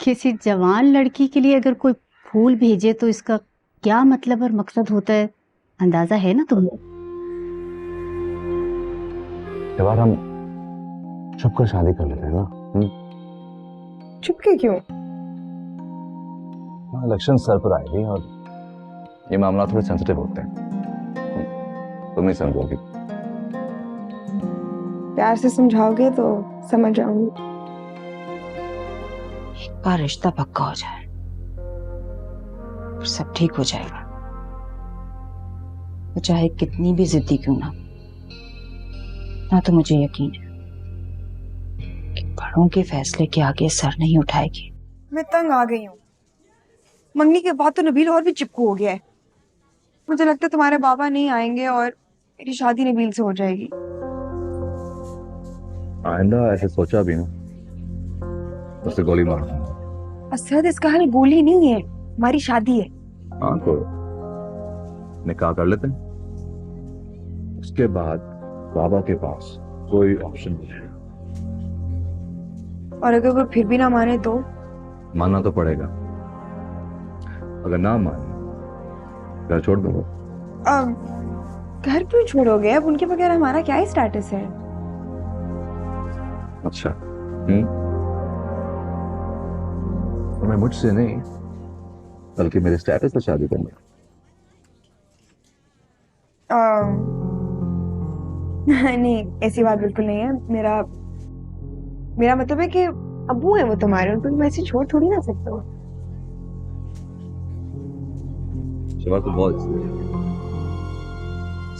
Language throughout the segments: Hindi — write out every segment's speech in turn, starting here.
किसी जवान लड़की के लिए अगर कोई फूल भेजे तो इसका क्या मतलब और मकसद होता है, अंदाजा है ना तुम्हें? यार हम छुप कर शादी कर लेते हैं ना। चुप के क्यों? इलेक्शन सर पर आएगी और ये मामला थोड़े सेंसिटिव होते हैं। तुम नहीं समझोगी। प्यार से समझाओगे तो समझ जाऊंगी। एक बार रिश्ता पक्का हो जाए फिर सब ठीक हो जाएगा। वो चाहे कितनी भी जिद्दी क्यों ना तो मुझे यकीन है कि बड़ों के फैसले के आगे सर नहीं उठाएगी। मैं तंग आ गई हूँ। मंगनी के बाद तो नबील और भी चिपकू हो गया है। मुझे लगता है तुम्हारे बाबा नहीं आएंगे और मेरी शादी नबील से हो जाएगी। आइंदा ऐसे सोचा भी ना, उससे गोली मार दूंगा। असद, इसका हल गोली नहीं है, हमारी शादी है। हाँ तो निकाह कर लेते हैं, उसके बाद बाबा के पास कोई ऑप्शन नहीं है। और अगर वो फिर भी ना माने तो? मानना तो पड़ेगा। अगर ना माने घर छोड़ दो। घर क्यों छोड़ोगे? अब उनके बगैर हमारा क्या ही स्टेटस है? अच्छा तुम्हें मुझसे नहीं बल्कि मेरे स्टेटस से शादी करनी है। नहीं, ऐसी बात बिल्कुल नहीं है। मेरा मतलब है कि अब्बू है वो तुम्हारे, उनको तुम ऐसे छोड़ थोड़ी ना सकते हो। शिवा तो बहुत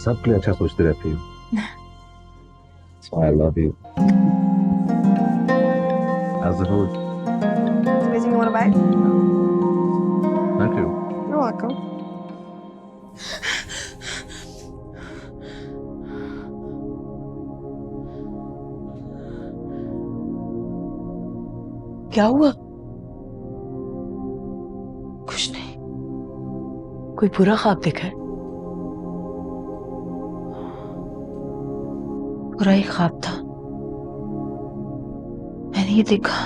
सबके लिए अच्छा सोचती रहती हो। So I love you. How's the food? It's amazing. You want to buy it? Thank you. You're welcome. क्या हुआ? कुछ नहीं। कोई बुरा ख्वाब देखा है? बुरा ही ख्वाब था। मैंने ये देखा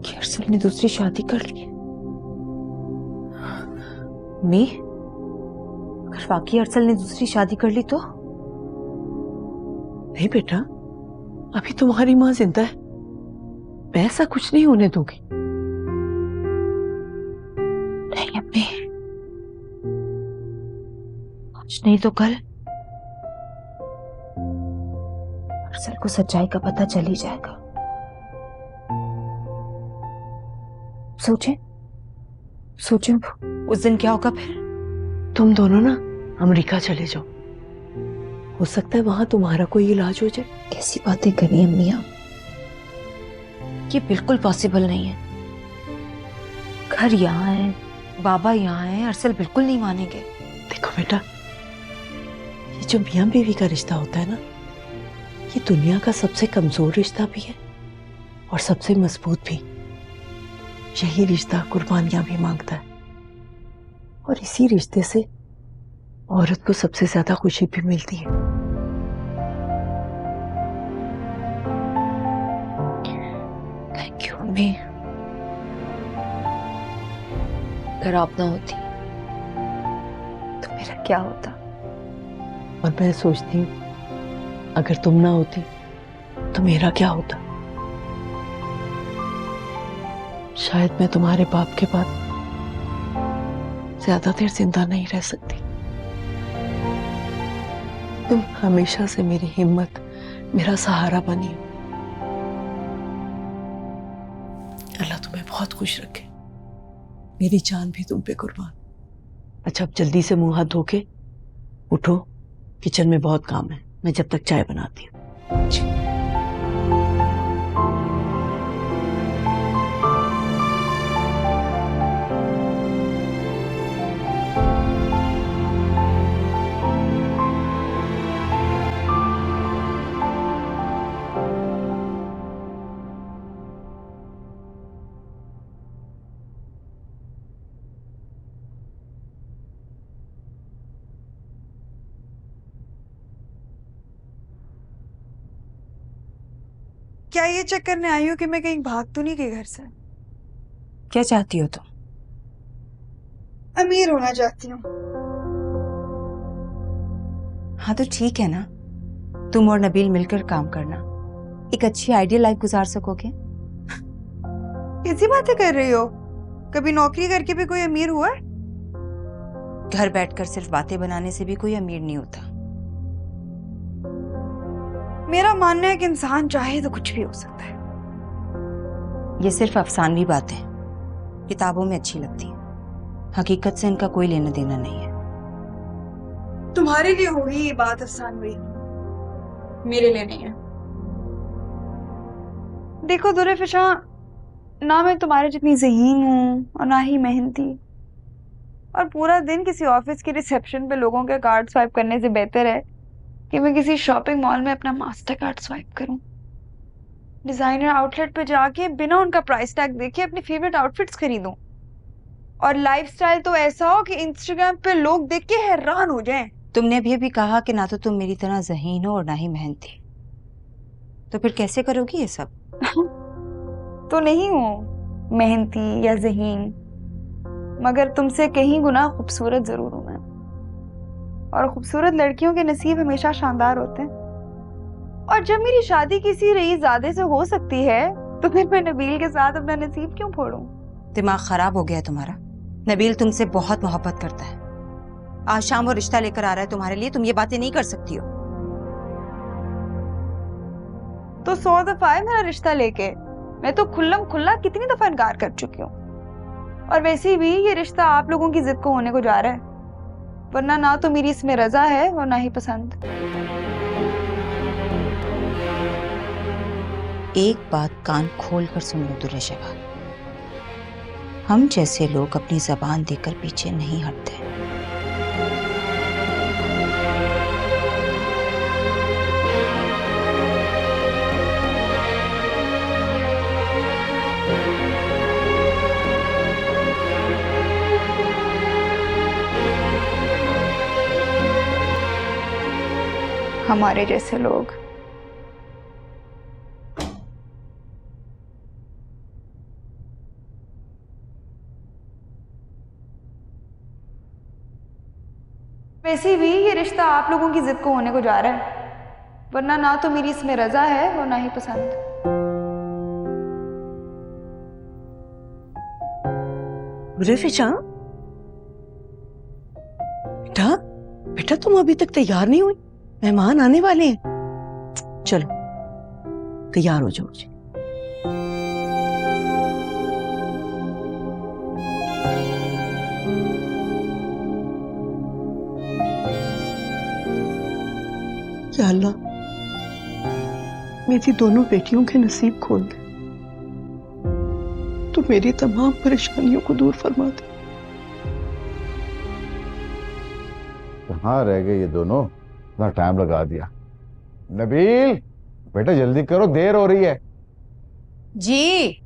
कि अरसल ने दूसरी शादी कर ली। मैं अगर वाकई अरसल ने दूसरी शादी कर ली तो? नहीं बेटा, अभी तुम्हारी माँ जिंदा है, मैं ऐसा कुछ नहीं होने दूंगी। नहीं अम्मी, आज नहीं तो कल अरसल को सच्चाई का पता चल ही जाएगा। सोचे सोचे उस दिन क्या होगा फिर? तुम दोनों ना अमेरिका चले जाओ, हो सकता है वहां तुम्हारा कोई इलाज हो जाए। कैसी बातें करी अम्मी आप? ये बिल्कुल पॉसिबल नहीं है। घर यहाँ है, बाबा यहाँ है, अरसल बिल्कुल नहीं मानेंगे। देखो बेटा, ये जो मियां बीवी का रिश्ता होता है ना, ये दुनिया का सबसे कमजोर रिश्ता भी है और सबसे मजबूत भी। यही रिश्ता कुर्बानियां भी मांगता है और इसी रिश्ते से औरत को सबसे ज्यादा खुशी भी मिलती है। थैंक यू अम्मी। अगर आप ना होती तो मेरा क्या होता? और मैं सोचती हूँ अगर तुम ना होती तो मेरा क्या होता। शायद मैं तुम्हारे बाप के बाद ज्यादा देर जिंदा नहीं रह सकती। तुम हमेशा से मेरी हिम्मत, मेरा सहारा बनी हो। अल्लाह तुम्हें बहुत खुश रखे। मेरी जान भी तुम पे कुर्बान। अच्छा, अब जल्दी से मुंह हाथ धो के उठो, किचन में बहुत काम है, मैं जब तक चाय बनाती हूँ। क्या ये चेक करने आई हो कि मैं कहीं भाग तो नहीं गई घर से? क्या चाहती हो तुम? अमीर होना चाहती हूँ। हाँ तो ठीक है ना, तुम और नबील मिलकर काम करना, एक अच्छी आइडियल लाइफ गुजार सकोगे। कैसी बातें कर रही हो? कभी नौकरी करके भी कोई अमीर हुआ है? घर बैठकर सिर्फ बातें बनाने से भी कोई अमीर नहीं होता। मेरा मानना है कि इंसान चाहे तो कुछ भी हो सकता है। ये सिर्फ अफसानवी बातें किताबों में अच्छी लगती है, हकीकत से इनका कोई लेना देना नहीं है। तुम्हारे लिए होगी ये बात अफसानवी, मेरे लिए नहीं है। देखो दुर्फिशा, ना मैं तुम्हारे जितनी ज़हीन हूँ और ना ही मेहनती, और पूरा दिन किसी ऑफिस के रिसेप्शन पे लोगों के कार्ड स्वाइप करने से बेहतर है कि मैं किसी शॉपिंग मॉल में अपना मास्टर कार्ड स्वाइप करूं, डिजाइनर आउटलेट पे जाके बिना उनका प्राइस टैग देखे अपनी फेवरेट आउटफिट्स खरीदूं, और लाइफस्टाइल तो ऐसा हो कि इंस्टाग्राम पे लोग देख के हैरान हो जाएं। तुमने अभी कहा कि ना तो तुम मेरी तरह ज़हीन हो और ना ही मेहनती, तो फिर कैसे करोगी ये सब? तो नहीं हूँ मेहनती या ज़हीन, मगर तुमसे कहीं गुना खूबसूरत जरूर हूं मैं, और खूबसूरत लड़कियों के नसीब हमेशा शानदार होते हैं। और जब मेरी शादी किसी रईसज़ादे से हो सकती है तो फिर मैं नबील के साथ अपना नसीब क्यों फोड़ूं? दिमाग खराब हो गया है तुम्हारा। नबील तुमसे बहुत मोहब्बत करता है, आज शाम वो रिश्ता लेकर आ रहा है तुम्हारे लिए, तुम ये बातें नहीं कर सकती हो। तो 100 दफा है मेरा रिश्ता लेके, मैं तो खुल्लम खुल्ला कितनी दफा इनकार कर चुकी हूँ। और वैसे भी ये रिश्ता आप लोगों की जिद को होने को जा रहा है, वरना ना तो मेरी इसमें रजा है और ना ही पसंद। एक बात कान खोल कर सुन लो दुर्शेवा, हम जैसे लोग अपनी जबान देकर पीछे नहीं हटते। हमारे जैसे लोग वैसे भी ये रिश्ता आप लोगों की जिद को होने को जा रहा है, वरना ना तो मेरी इसमें रजा है और ना ही पसंद। रिफिशा, बेटा बेटा तुम अभी तक तैयार नहीं हुई? मेहमान आने वाले हैं। चलो तैयार हो जाओ जी। या अल्लाह, मेरी दोनों बेटियों के नसीब खोल दे, तो मेरी तमाम परेशानियों को दूर फरमा दे। कहाँ रह गए ये दोनों? इतना टाइम लगा दिया। नबील बेटा जल्दी करो, देर हो रही है। जी,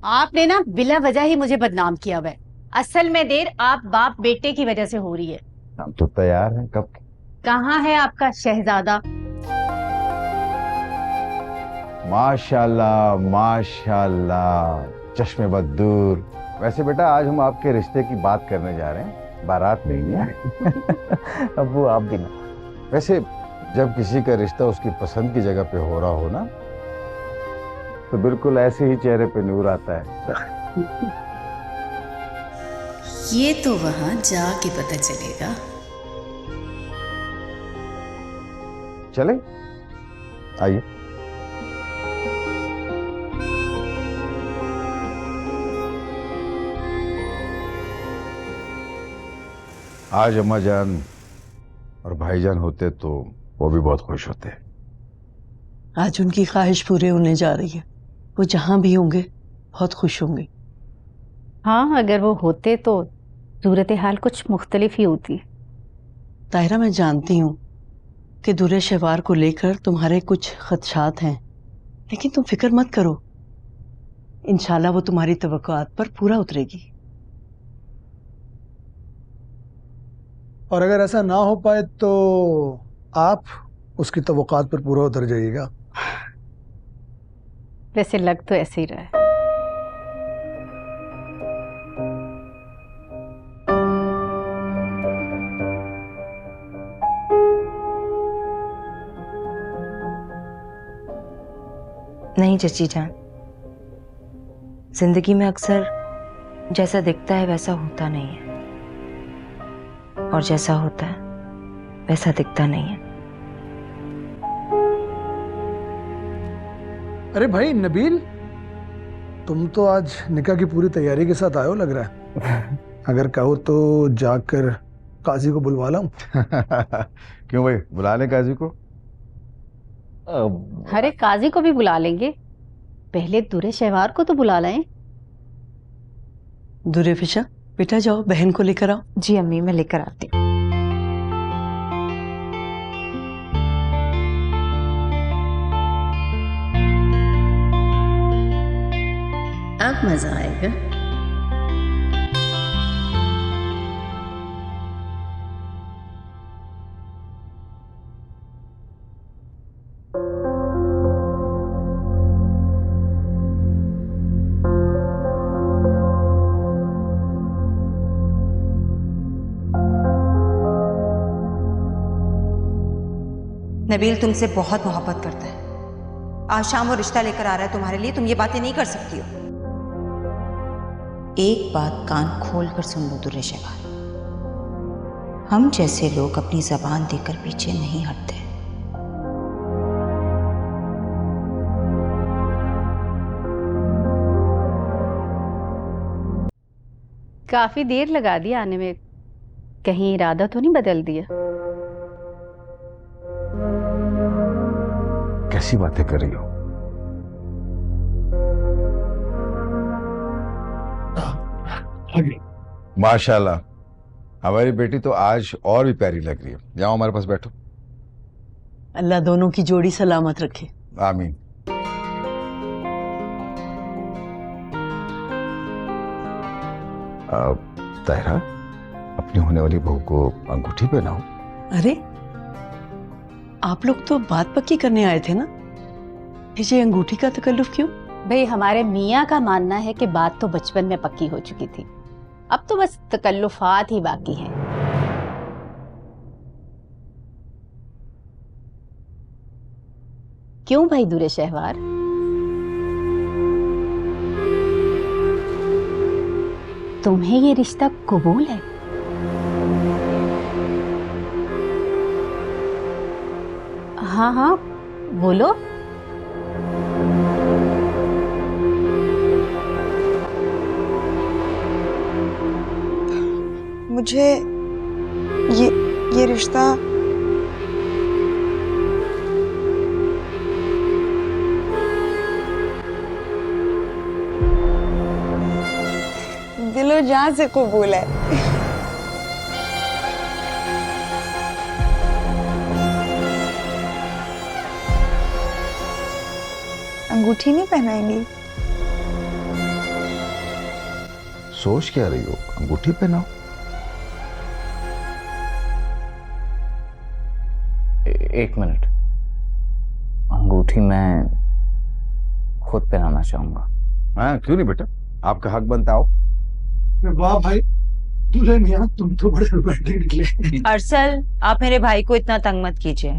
आपने ना बिला वजह ही मुझे बदनाम किया हुआ है। असल में देर आप बाप बेटे की वजह से हो रही है। हम तो तैयार हैं कब। कहाँ है आपका शहजादा? माशाल्लाह माशाल्लाह, चश्मे बदूर। वैसे बेटा आज हम आपके रिश्ते की बात करने जा रहे हैं, बारात नहीं है। अब्बू आप भी ना। वैसे जब किसी का रिश्ता उसकी पसंद की जगह पे हो रहा हो ना, तो बिल्कुल ऐसे ही चेहरे पे नूर आता है। ये तो वहां जाके पता चलेगा। चले आइए। आज अम्मा जान और भाईजान होते तो वो भी बहुत खुश होते। आज उनकी ख्वाहिश पूरे होने जा रही है, वो जहां भी होंगे बहुत खुश होंगे। हाँ, अगर वो होते तो सूरत हाल कुछ मुख्तलिफ ही होती। ताहिरा, मैं जानती हूँ कि दुर्रे शहवार को लेकर तुम्हारे कुछ खदशात हैं, लेकिन तुम फिक्र मत करो, इंशाल्लाह वो तुम्हारी तवक्कुआत पर पूरा उतरेगी। और अगर ऐसा ना हो पाए तो आप उसकी तवक्कुआत पर पूरा उतर जाइएगा। वैसे लग तो ऐसे ही रहा है। नहीं चची जान, जिंदगी में अक्सर जैसा दिखता है वैसा होता नहीं है, और जैसा होता है वैसा दिखता नहीं है। अरे भाई नबील, तुम तो आज निकाह की पूरी तैयारी के साथ आए हो लग रहा है। अगर कहो तो जाकर काजी को बुलवा लाऊं। क्यों भाई, बुला ले काजी को। अरे काजी को भी बुला लेंगे, पहले दूरे शहवार को तो बुला लाएं। दूरे फिशा, बेटा जाओ बहन को लेकर आओ। जी अम्मी, मैं लेकर आती हूँ। अब मजा आएगा। नबील तुमसे बहुत मोहब्बत करता है, आज शाम वो रिश्ता लेकर आ रहा है तुम्हारे लिए, तुम ये बातें नहीं कर सकती हो। एक बात कान खोल कर सुन लो दुर्रे शहवार, हम जैसे लोग अपनी जबान देकर पीछे नहीं हटते। काफी देर लगा दी आने में, कहीं इरादा तो नहीं बदल दिया? कैसी बातें कर रही हो? माशाल्लाह, हमारी बेटी तो आज और भी प्यारी लग रही है। जाओ हमारे पास बैठो। अल्लाह दोनों की जोड़ी सलामत रखे। आमीन। ताहिरा, अपनी होने वाली बहू को अंगूठी पहनाओ। अरे आप लोग तो बात पक्की करने आए थे ना, ये अंगूठी का तकल्लुफ क्यों? भाई हमारे मियाँ का मानना है कि बात तो बचपन में पक्की हो चुकी थी, अब तो बस तकल्लुफात ही बाकी हैं। क्यों भाई दूरे शहवार, तुम्हें ये रिश्ता कबूल है? हाँ हाँ बोलो। मुझे ये रिश्ता दिलो जान से कबूल है। अंगूठी नहीं पहनाएंगी? सोच क्या रही हो, अंगूठी पहनाओ। एक मिनट, अंगूठी मैं खुद पहनाना चाहूंगा। हाँ क्यों नहीं बेटा, आपका हक बनता हो। वाह भाई दूल्हे मियां, तुम तो बड़े रोमांटिक निकले। अरसल, आप मेरे भाई को इतना तंग मत कीजिए।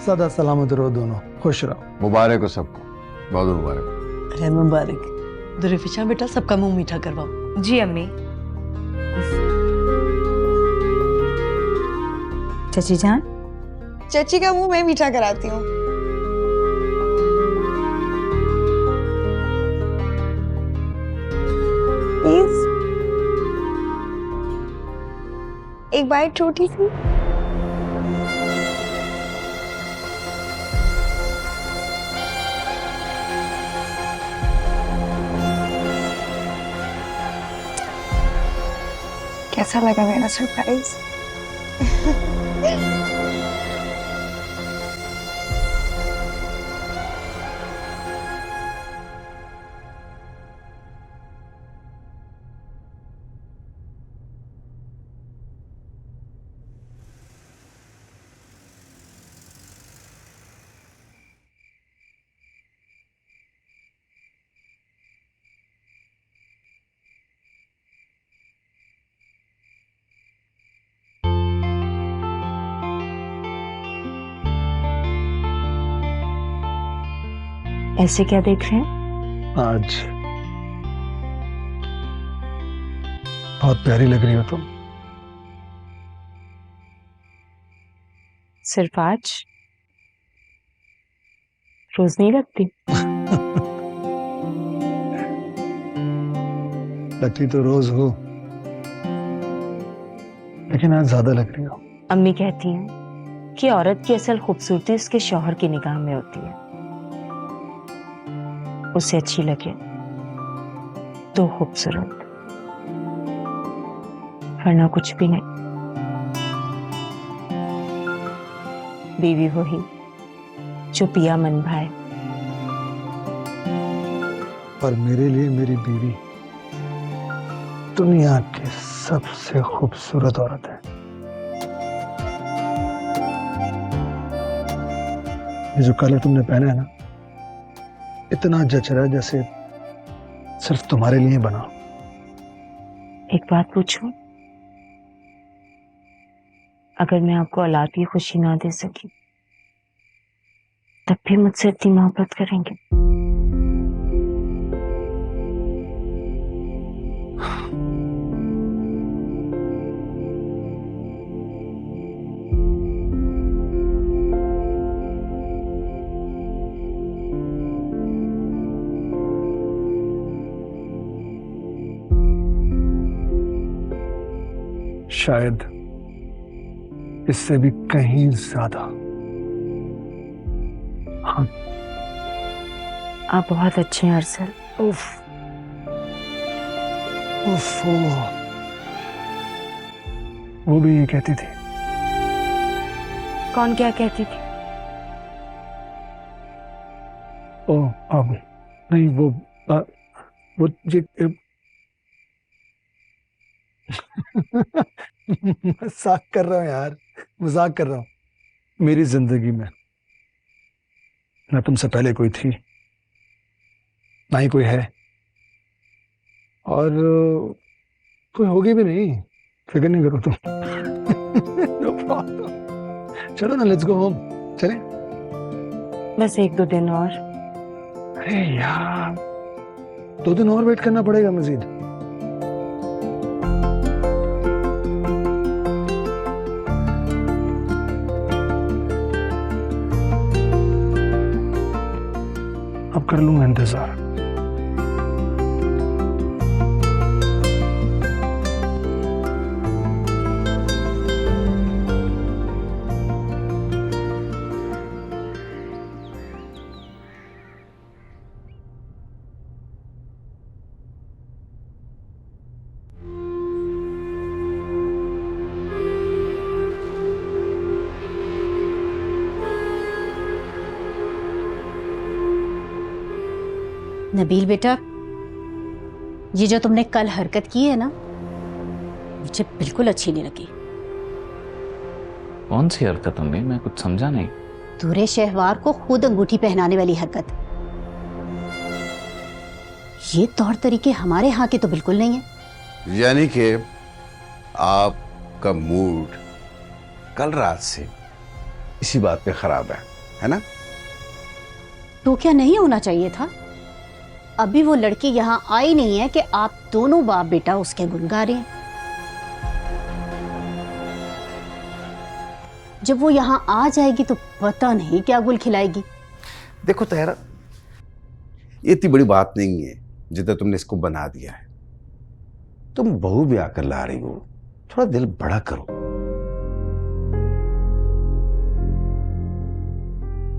सदा सलामत रहो दोनों, खुश रहो। मुबारक हो सबको, बहुत मुबारक। अरे मुबारक। दूरे फिशा बेटा, सबका मुंह मीठा करवाओ। जी अम्मी। चची जान, चची का मुंह मैं मीठा कराती हूँ। प्लीज एक बाइट छोटी सी। कैसा लगा मेरा सरप्राइज? ऐसे क्या देख रहे हैं? आज बहुत प्यारी लग रही हो तुम। सिर्फ आज? रोज नहीं लगती? लगती तो रोज हो, लेकिन आज ज्यादा लग रही हो। अम्मी कहती हैं कि औरत की असल खूबसूरती उसके शौहर की निगाह में होती है। उसे अच्छी लगे तो खूबसूरत, वरना कुछ भी नहीं। बीवी वही जो पिया मन भाए। पर मेरे लिए मेरी बीवी दुनिया की सबसे खूबसूरत औरत है। ये जो कलर तुमने पहना है ना, इतना जच रहा है जैसे सिर्फ तुम्हारे लिए बना। एक बात पूछूं? अगर मैं आपको औलाद की खुशी ना दे सकी, तब भी मुझसे इतनी मोहब्बत करेंगे? शायद इससे भी कहीं ज्यादा। हाँ। आप बहुत अच्छे हैं अरसल। उफ, उफ, वो भी ये कहती थी। कौन क्या कहती थी? ओ अब नहीं, वो ये मजाक कर रहा हूँ यार, मजाक कर रहा हूँ। मेरी जिंदगी में ना तुमसे पहले कोई थी, ना ही कोई है, और कोई होगी भी नहीं। फिक्र नहीं करो तुम। No problem. चलो ना, लेट्स गो होम। चले? बस 1-2 दिन और। अरे यार, 2 दिन और वेट करना पड़ेगा मजीद। अब कर लूंगा इंतजार। नबील बेटा, ये जो तुमने कल हरकत की है ना, मुझे बिल्कुल अच्छी नहीं लगी। कौन सी हरकत अम्मी? मैं कुछ समझा नहीं। दूरे शहवार को खुद अंगूठी पहनाने वाली हरकत। ये तौर तरीके हमारे यहाँ के तो बिल्कुल नहीं है। यानी कि आपका मूड कल रात से इसी बात पे खराब है ना? तो क्या नहीं होना चाहिए था? अभी वो लड़की यहाँ आई नहीं है कि आप दोनों बाप बेटा उसके गुण गा रहे हैं। जब वो यहाँ आ जाएगी तो पता नहीं क्या गुल खिलाएगी। देखो तहरा, ये इतनी बड़ी बात नहीं है जितना तुमने इसको बना दिया है। तुम बहू भी आकर ला रही हो, थोड़ा दिल बड़ा करो।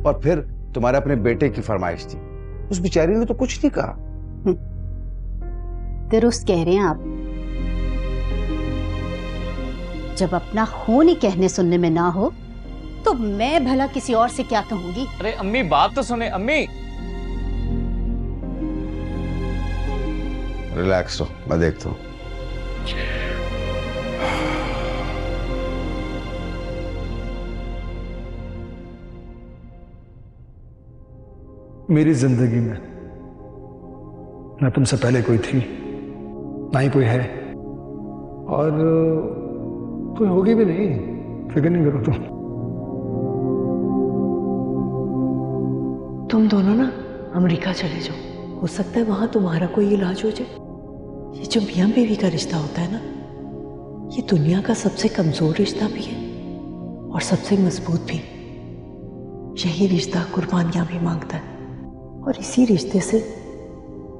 और फिर तुम्हारे अपने बेटे की फरमाइश थी, उस बेचारी ने तो कुछ नहीं कहा। दुरुस्त कह रहे हैं आप। जब अपना खून ही कहने सुनने में ना हो तो मैं भला किसी और से क्या कहूंगी। अरे अम्मी बात तो सुने अम्मी। रिलैक्स हो, मैं देखता हूँ। मेरी जिंदगी में ना तुमसे पहले कोई थी, ना ही कोई है, और कोई होगी भी नहीं। फिक्र नहीं करो तुम दोनों ना अमेरिका चले जाओ, हो सकता है वहां तुम्हारा कोई इलाज हो जाए। ये जो मियां बीवी का रिश्ता होता है ना, ये दुनिया का सबसे कमजोर रिश्ता भी है और सबसे मजबूत भी। यही रिश्ता कुर्बानियां भी मांगता है और इसी रिश्ते से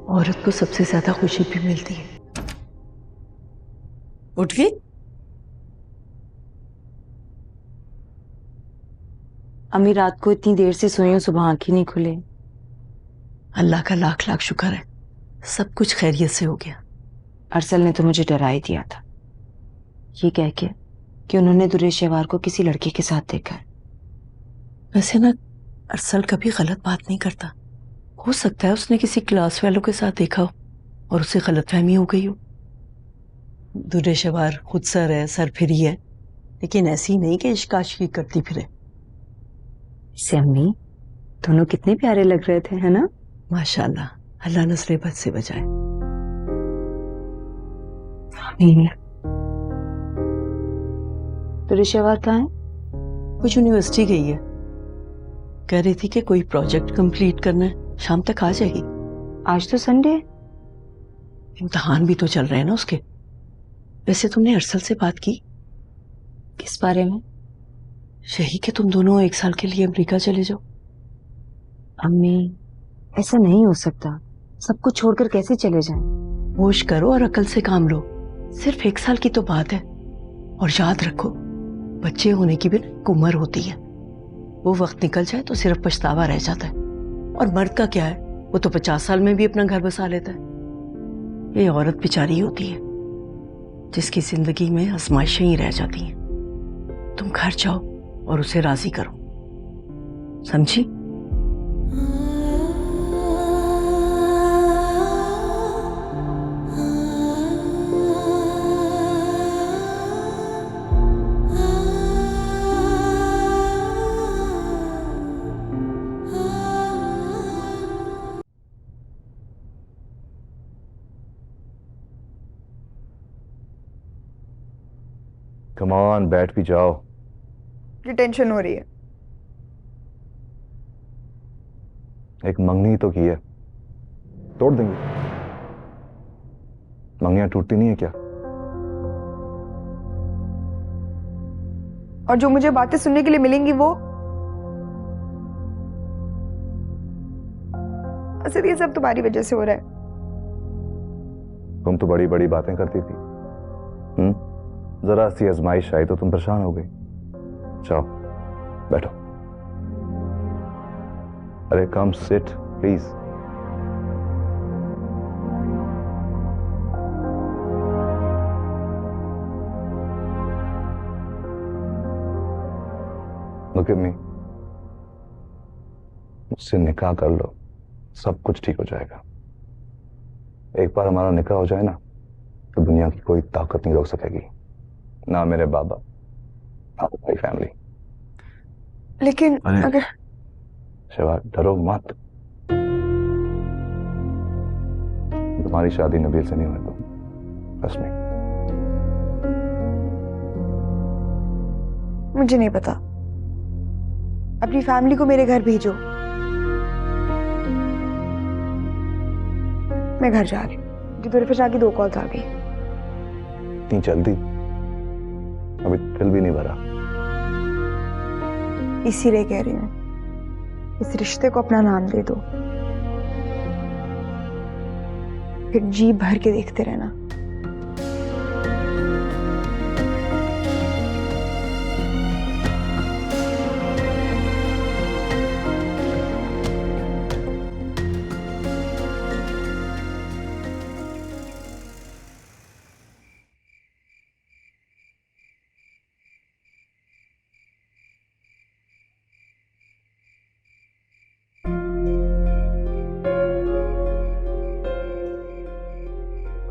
औरत को सबसे ज्यादा खुशी भी मिलती है। उठ गई? अम्मी रात को इतनी देर से सोई हूँ, सुबह आंख ही नहीं खुले। अल्लाह का लाख लाख शुक्र है, सब कुछ खैरियत से हो गया। अरसल ने तो मुझे डरा ही दिया था, ये कह के कि उन्होंने दुरेशेवार को किसी लड़के के साथ देखा है। वैसे ना अरसल कभी गलत बात नहीं करता। हो सकता है उसने किसी क्लास वालों के साथ देखा हो और उसे गलतफहमी हो गई हो। दुरेशवार खुद सर है, सरफिरी है, लेकिन ऐसी नहीं कि इश्क आशिकी करती फिरे। इसे अम्मी दोनों कितने प्यारे लग रहे थे, है ना? माशाल्लाह, अल्लाह नस्ल बद से बचाए। दुरेशेवार कहाँ है? कुछ यूनिवर्सिटी गई है, कह रही थी कि कोई प्रोजेक्ट कंप्लीट करना है, शाम तक आ जाएगी। आज तो संडे है। इम्तिहान भी तो चल रहे हैं ना उसके। वैसे तुमने अरसल से बात की? किस बारे में? यही कि तुम दोनों 1 साल के लिए अमेरिका चले जाओ। अम्मी ऐसा नहीं हो सकता, सब कुछ छोड़कर कैसे चले जाएं? होश करो और अकल से काम लो। सिर्फ 1 साल की तो बात है, और याद रखो बच्चे होने की भी एक उम्र होती है। वो वक्त निकल जाए तो सिर्फ पछतावा रह जाता है। और मर्द का क्या है, वो तो 50 साल में भी अपना घर बसा लेता है। ये औरत बेचारी होती है जिसकी जिंदगी में आजमाइशें ही रह जाती हैं। तुम घर जाओ और उसे राजी करो, समझी? कम ऑन, बैठ भी जाओ। की टेंशन हो रही है। एक मंगनी तो की है, तोड़ देंगे। मंगनियां टूटती नहीं है क्या? और जो मुझे बातें सुनने के लिए मिलेंगी वो असल ये सब तुम्हारी वजह से हो रहा है। तुम तो बड़ी बड़ी बातें करती थी। जरा सी आजमाइश आई तो तुम परेशान हो गई। जाओ बैठो। अरे come sit please. Look at me, मुझसे निकाह कर लो, सब कुछ ठीक हो जाएगा। एक बार हमारा निकाह हो जाए ना तो दुनिया की कोई ताकत नहीं रोक सकेगी, ना मेरे बाबा ना मेरी फैमिली। लेकिन अगर शिवा डरो मत, तुम्हारी शादी नबील से नहीं होने दो, ट्रस्ट मी। मुझे नहीं पता, अपनी फैमिली को मेरे घर भेजो, मैं घर जा रही हूँ। दुरेफिशा की 2 कॉल्स आ गई। इतनी जल्दी? अभी दिल भी नहीं भरा। इसीलिए कह रही हूँ, इस रिश्ते को अपना नाम दे दो, फिर जी भर के देखते रहना।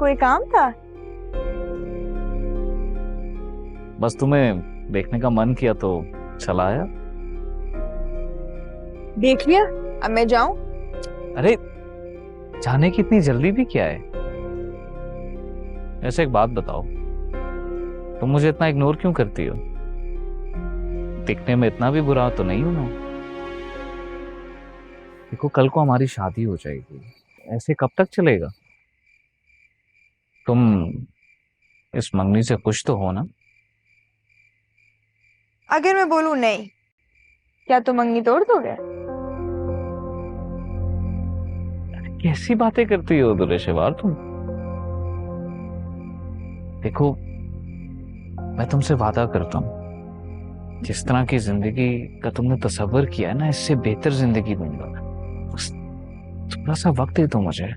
कोई काम था? बस तुम्हें देखने का मन किया तो चला आया। देख लिया, अब मैं जाऊं? अरे जाने की इतनी जल्दी भी क्या है? ऐसे एक बात बताओ, तुम मुझे इतना इग्नोर क्यों करती हो? दिखने में इतना भी बुरा तो नहीं हूं मैं। देखो कल को हमारी शादी हो जाएगी, ऐसे कब तक चलेगा? तुम इस मंगनी से खुश तो हो ना? अगर मैं बोलूं नहीं, क्या तुम मंगनी तोड़ दोगे? कैसी बातें करती हो दुरेशेवार तुम? देखो मैं तुमसे वादा करता हूं, जिस तरह की जिंदगी का तुमने तस्वर किया है ना, इससे बेहतर जिंदगी दूंगा। बस थोड़ा सा वक्त दे दो मुझे।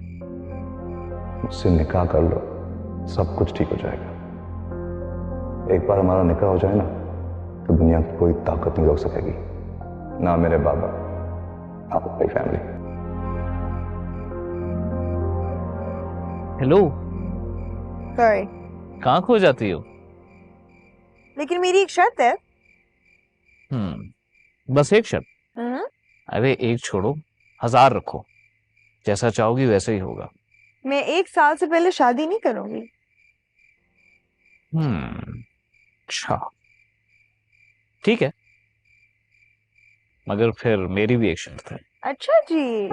मुझसे निकाह कर लो, सब कुछ ठीक हो जाएगा। एक बार हमारा निकाह हो जाए ना, तो दुनिया की कोई ताकत नहीं रोक सकेगी, ना मेरे बाबा, ना मेरी फैमिली। हेलो, सॉरी, कहाँ खो जाती हो? लेकिन मेरी एक शर्त है। बस एक शर्त? अरे एक छोड़ो, 1000 रखो। जैसा चाहोगी वैसे ही होगा। मैं 1 साल से पहले शादी नहीं करूंगी। अच्छा ठीक है, मगर फिर मेरी भी एक शर्त है। अच्छा जी।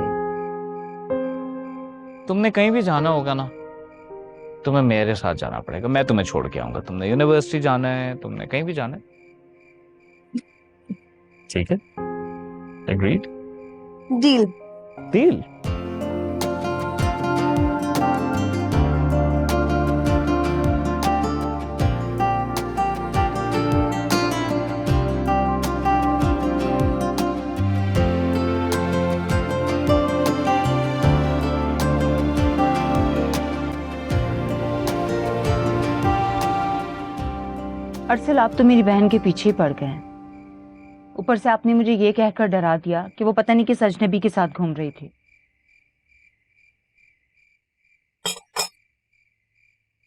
तुमने कहीं भी जाना होगा ना, तुम्हें मेरे साथ जाना पड़ेगा। मैं तुम्हें छोड़ के आऊंगा। तुमने यूनिवर्सिटी जाना है, तुमने कहीं भी जाना है, ठीक है? एग्रीड? डील। डील? अरसल, आप तो मेरी बहन के पीछे ही पड़ गए हैं। ऊपर से आपने मुझे ये कहकर डरा दिया कि वो पता नहीं किस अजनबी के साथ घूम रही थी।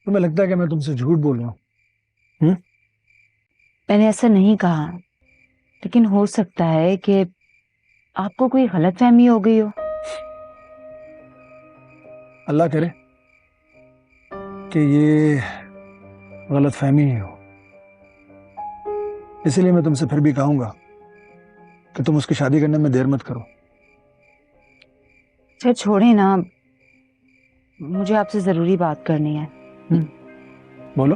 तुम्हें लगता है कि मैं तुमसे झूठ बोल रहा हूँ? मैंने ऐसा नहीं कहा, लेकिन हो सकता है कि आपको कोई गलतफहमी हो गई हो। अल्लाह करे कि ये गलतफहमी ही हो। इसीलिए मैं तुमसे फिर भी कहूंगा कि तुम उसकी शादी करने में देर मत करो। अच्छा छोड़े ना, मुझे आपसे जरूरी बात करनी है। बोलो।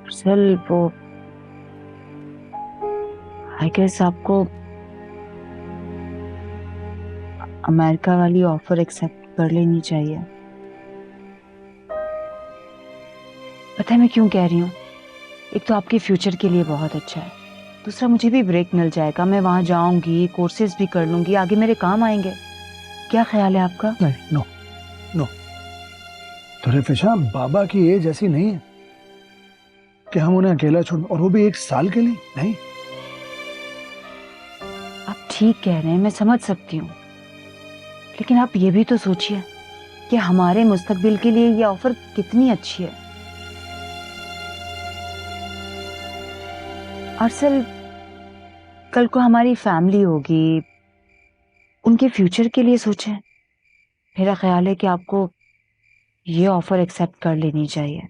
अरसल, वो आई गेस आपको अमेरिका वाली ऑफर एक्सेप्ट कर लेनी चाहिए। पता है मैं क्यों कह रही हूँ? एक तो आपके फ्यूचर के लिए बहुत अच्छा है, दूसरा मुझे भी ब्रेक मिल जाएगा। मैं वहां जाऊंगी, कोर्सेज भी कर लूंगी, आगे मेरे काम आएंगे। क्या ख्याल है आपका? नहीं, नो नो। तो फिशा, बाबा की एज ऐसी नहीं है कि हम उन्हें अकेला छोड़, और वो भी 1 साल के लिए नहीं। आप ठीक कह रहे हैं, मैं समझ सकती हूँ, लेकिन आप ये भी तो सोचिए कि हमारे मुस्तकबिल के लिए ये ऑफर कितनी अच्छी है। अरसल, कल को हमारी फैमिली होगी, उनके फ्यूचर के लिए सोचें। मेरा ख्याल है कि आपको ये ऑफर एक्सेप्ट कर लेनी चाहिए,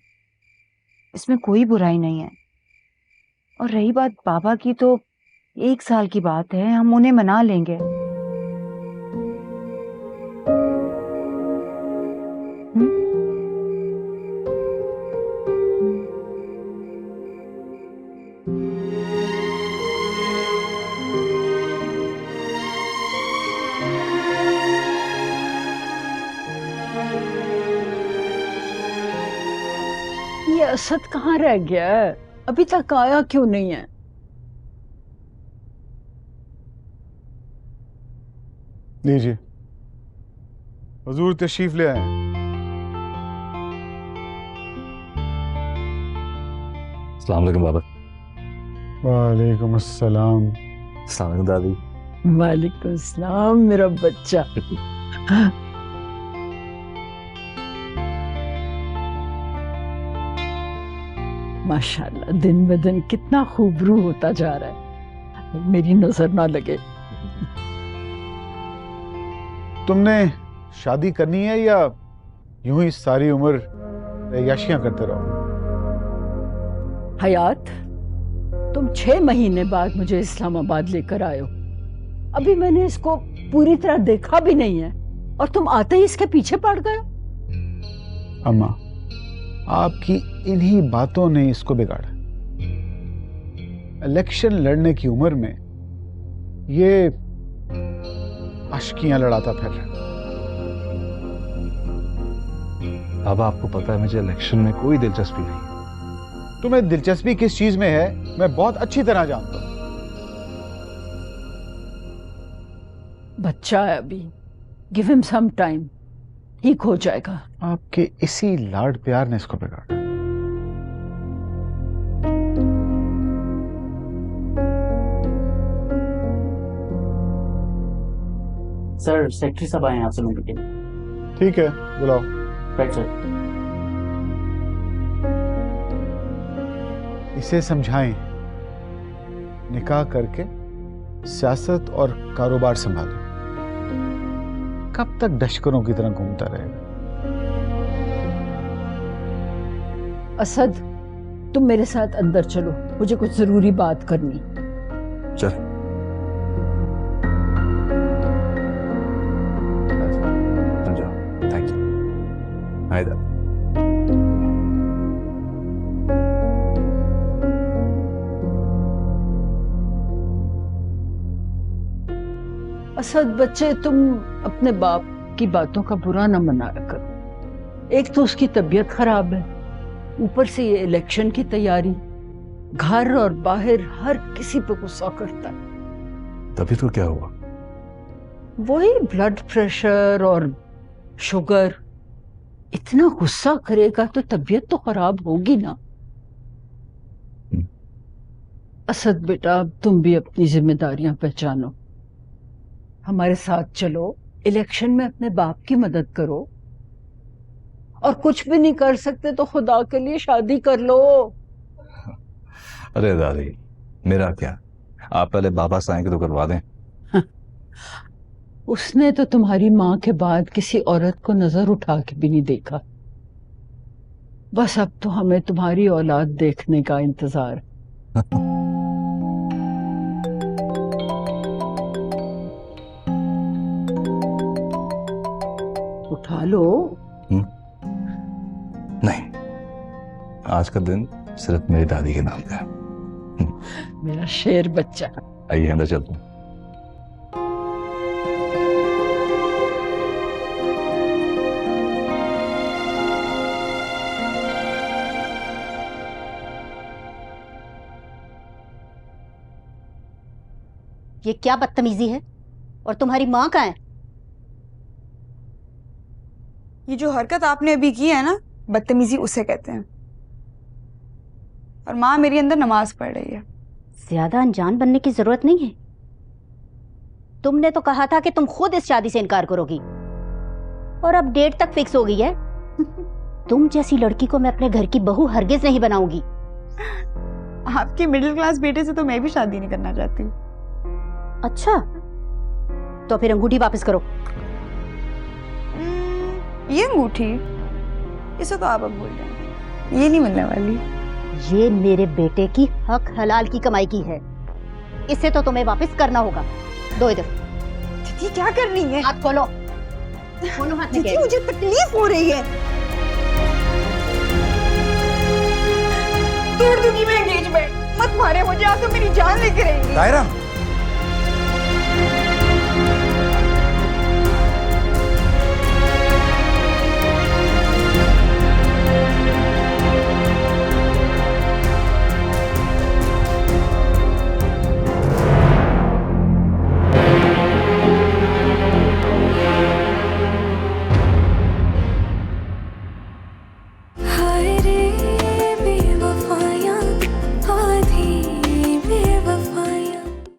इसमें कोई बुराई नहीं है। और रही बात बाबा की, तो 1 साल की बात है, हम उन्हें मना लेंगे। ये असद कहाँ रह गया है? अभी तक आया क्यों नहीं है? लीजिए, हुजूर तशरीफ ले आए। अस्सलाम वालेकुम बाबा। वालेकुम अस्सलाम। अस्सलाम वालेकुम दादी। वालेकुम सलाम मेरा बच्चा। माशाल्लाह दिन ब दिन कितना खूबरू होता जा रहा है, मेरी नजर ना लगे। तुमने शादी करनी है या यूं ही सारी उम्र याशियां करते रहो? हयात, तुम 6 महीने बाद मुझे इस्लामाबाद लेकर आए हो। अभी मैंने इसको पूरी तरह देखा भी नहीं है और तुम आते ही इसके पीछे पड़ गए हो। अम्मा, आपकी इन्हीं बातों ने इसको बिगाड़ा। इलेक्शन लड़ने की उम्र में ये आशिकियां लड़ाता फिर रहा है। अब आपको पता है मुझे इलेक्शन में कोई दिलचस्पी नहीं है। तुम्हें दिलचस्पी किस चीज में है मैं बहुत अच्छी तरह जानता हूं। बच्चा है अभी, गिव हिम सम टाइम, ठीक हो जाएगा। आपके इसी लाड प्यार ने इसको बिगाड़ा। सर सेक्रेटरी साहब आए हैं आपसे मिलने के लिए। ठीक है, बुलाओ। Right sir. इसे समझाएं, निकाह करके सियासत और कारोबार संभालें। कब तक डशकरों की तरह घूमता रहेगा? असद, तुम मेरे साथ अंदर चलो, मुझे कुछ जरूरी बात करनी। चल थैंक यू। हाय दा। असद बच्चे, तुम अपने बाप की बातों का बुरा न मनाया करो। एक तो उसकी तबीयत खराब है, ऊपर से ये इलेक्शन की तैयारी, घर और बाहर हर किसी पे गुस्सा करता है। तभी तो क्या हुआ? वही ब्लड प्रेशर और शुगर। इतना गुस्सा करेगा तो तबीयत तो खराब होगी ना। असद बेटा, अब तुम भी अपनी जिम्मेदारियां पहचानो, हमारे साथ चलो, इलेक्शन में अपने बाप की मदद करो, और कुछ भी नहीं कर सकते तो खुदा के लिए शादी कर लो। अरे दादी, मेरा क्या, आप पहले बाबा से आएंगे तो करवा दें। उसने तो तुम्हारी माँ के बाद किसी औरत को नजर उठा के भी नहीं देखा। बस अब तो हमें तुम्हारी औलाद देखने का इंतजार। उठा लो। नहीं, आज का दिन सिर्फ मेरी दादी के नाम का है। मेरा शेर बच्चा। आइए अंदर चलते हैं। ये क्या बदतमीजी है? और तुम्हारी माँ कहाँ है? ये जो हरकत आपने अभी की है ना, बदतमीजी उसे कहते हैं। और माँ मेरी अंदर नमाज पढ़ रही है। ज्यादा अनजान बनने की जरूरत नहीं है। तुमने तो कहा था कि तुम खुद इस शादी से इनकार करोगी, और अब डेट तक फिक्स हो गई है। तुम जैसी लड़की को मैं अपने घर की बहू हरगिज नहीं बनाऊंगी। आपके मिडिल क्लास बेटे से तो मैं भी शादी नहीं करना चाहती। अच्छा, तो फिर अंगूठी वापस करो। ये अंगूठी, इसे तो आप अब भूल जाएं, ये नहीं मिलने वाली। ये मेरे बेटे की हक हलाल की कमाई की है, इसे तो तुम्हें वापस करना होगा। दो इधर। दीदी क्या कर रही है? हाथ खोलो, खोलो हाथ। दीदी मुझे तकलीफ हो रही है। तोड़ दूंगी मैं एंगेजमेंट। मत मारे मुझे, आप तो मेरी जान लेके रहेंगी। तायरा,